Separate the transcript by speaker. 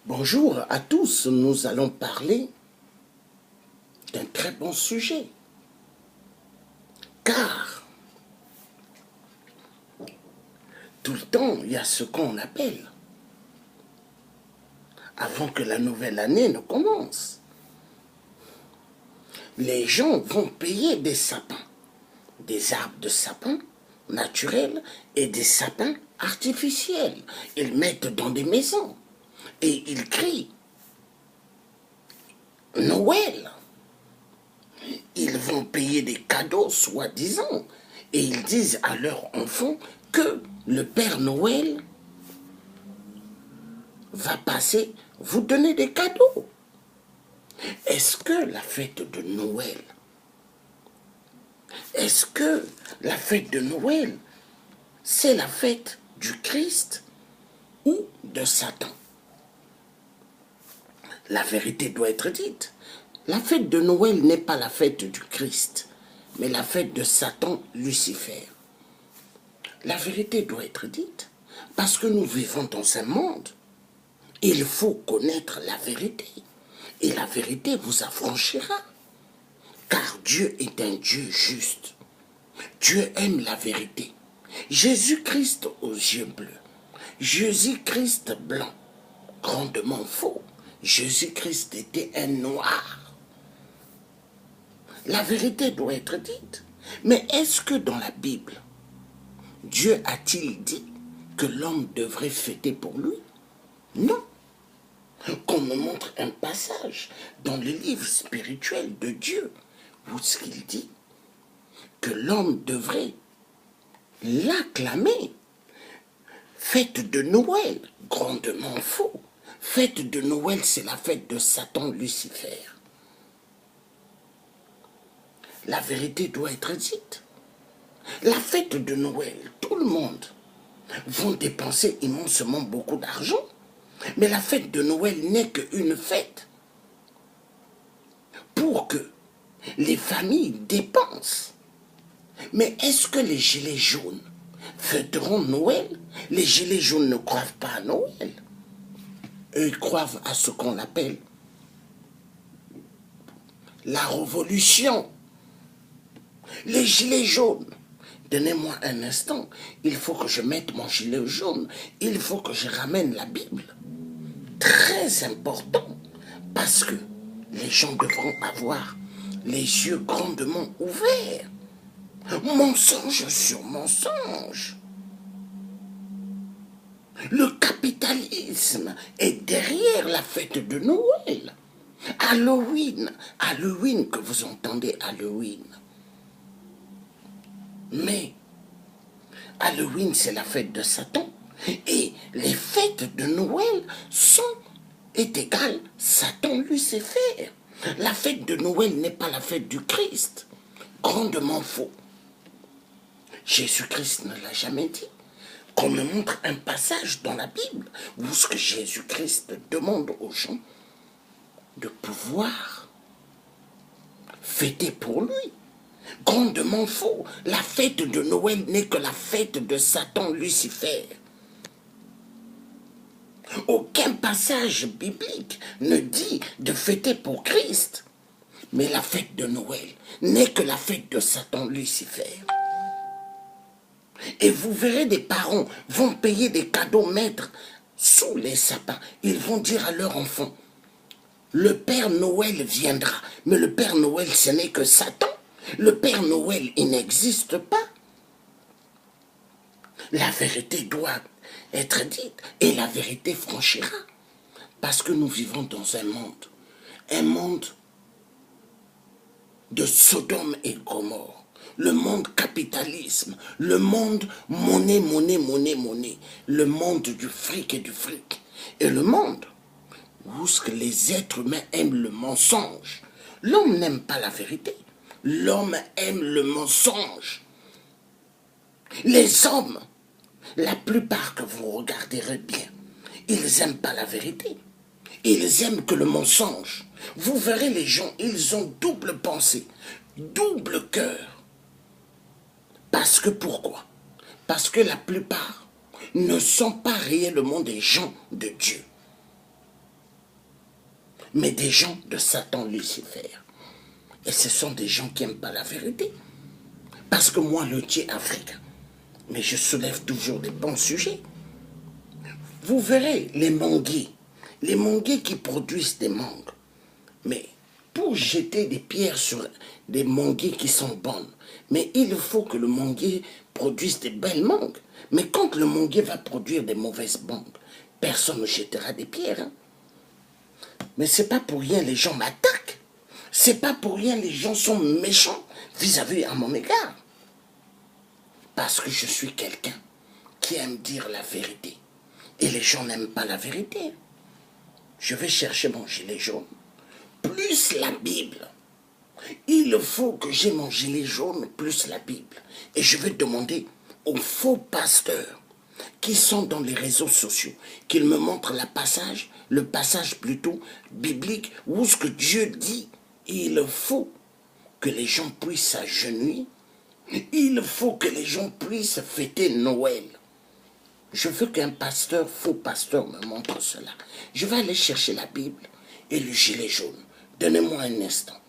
Speaker 1: Bonjour à tous, nous allons parler d'un très bon sujet, car tout le temps, il y a ce qu'on appelle, avant que la nouvelle année ne commence, les gens vont payer des sapins, des arbres de sapin naturels et des sapins artificiels. Ils mettent dans des maisons et ils crient Noël. Ils vont payer des cadeaux, soi-disant, et ils disent à leurs enfants que le Père Noël va passer vous donner des cadeaux. Est-ce que la fête de Noël, c'est la fête du Christ ou de Satan? La vérité doit être dite. La fête de Noël n'est pas la fête du Christ, mais la fête de Satan, Lucifer. La vérité doit être dite, parce que nous vivons dans un monde. Il faut connaître la vérité, et la vérité vous affranchira. Car Dieu est un Dieu juste. Dieu aime la vérité. Jésus-Christ aux yeux bleus, Jésus-Christ blanc, grandement faux. Jésus-Christ était un noir. La vérité doit être dite. Mais est-ce que dans la Bible, Dieu a-t-il dit que l'homme devrait fêter pour lui? Non. Qu'on me montre un passage dans le livre spirituel de Dieu où il dit que l'homme devrait l'acclamer. Fête de Noël, grandement faux. Fête de Noël, c'est la fête de Satan, Lucifer. La vérité doit être dite. La fête de Noël, tout le monde va dépenser immensement beaucoup d'argent. Mais la fête de Noël n'est qu'une fête pour que les familles dépensent. Mais est-ce que les gilets jaunes fêteront Noël? Les gilets jaunes ne croient pas à Noël. Eux, ils croient à ce qu'on appelle la révolution. Les gilets jaunes. Donnez-moi un instant. Il faut que je mette mon gilet jaune. Il faut que je ramène la Bible. Très important. Parce que les gens devront avoir les yeux grandement ouverts. Mensonge sur mensonge. Le capitalisme est derrière la fête de Noël. Halloween, Halloween que vous entendez, Halloween. Mais Halloween, c'est la fête de Satan. Et les fêtes de Noël est égale Satan, Lucifer. La fête de Noël n'est pas la fête du Christ. Grandement faux. Jésus-Christ ne l'a jamais dit. Qu'on me montre un passage dans la Bible où ce que Jésus-Christ demande aux gens de pouvoir fêter pour lui. Grandement faux. La fête de Noël n'est que la fête de Satan, Lucifer. Aucun passage biblique ne dit de fêter pour Christ. Mais la fête de Noël n'est que la fête de Satan, Lucifer. Et vous verrez des parents vont payer des cadeaux maîtres sous les sapins. Ils vont dire à leurs enfants, le Père Noël viendra. Mais le Père Noël, ce n'est que Satan. Le Père Noël, il n'existe pas. La vérité doit être dite et la vérité franchira. Parce que nous vivons dans un monde de Sodome et Gomorrhe. Le monde capitalisme, le monde monnaie, le monde du fric et du fric. Et le monde où les êtres humains aiment le mensonge. L'homme n'aime pas la vérité. L'homme aime le mensonge. Les hommes, la plupart que vous regarderez bien, ils n'aiment pas la vérité. Ils aiment que le mensonge. Vous verrez les gens, ils ont double pensée, double cœur. Parce que pourquoi? Parce que la plupart ne sont pas réellement des gens de Dieu. mais des gens de Satan Lucifer. Et ce sont des gens qui n'aiment pas la vérité. Parce que moi, le Dieu africain, mais je soulève toujours des bons sujets. Vous verrez les manguiers qui produisent des mangues. Mais pour jeter des pierres sur des manguiers qui sont bonnes, mais il faut que le manguier produise des belles mangues. Mais quand le manguier va produire des mauvaises mangues, personne ne jettera des pierres. Hein. Mais c'est pas pour rien les gens m'attaquent. C'est pas pour rien les gens sont méchants vis-à-vis à mon égard. Parce que je suis quelqu'un qui aime dire la vérité. Et les gens n'aiment pas la vérité. Je vais chercher mon gilet jaune. Plus la Bible. Il faut que j'ai mon gilet jaune plus la Bible. Et je vais demander aux faux pasteurs qui sont dans les réseaux sociaux qu'ils me montrent le passage plutôt biblique où ce que Dieu dit, il faut que les gens puissent s'agenouiller. Il faut que les gens puissent fêter Noël. Je veux qu'un faux pasteur me montre cela. Je vais aller chercher la Bible et le gilet jaune. Donnez-moi un instant.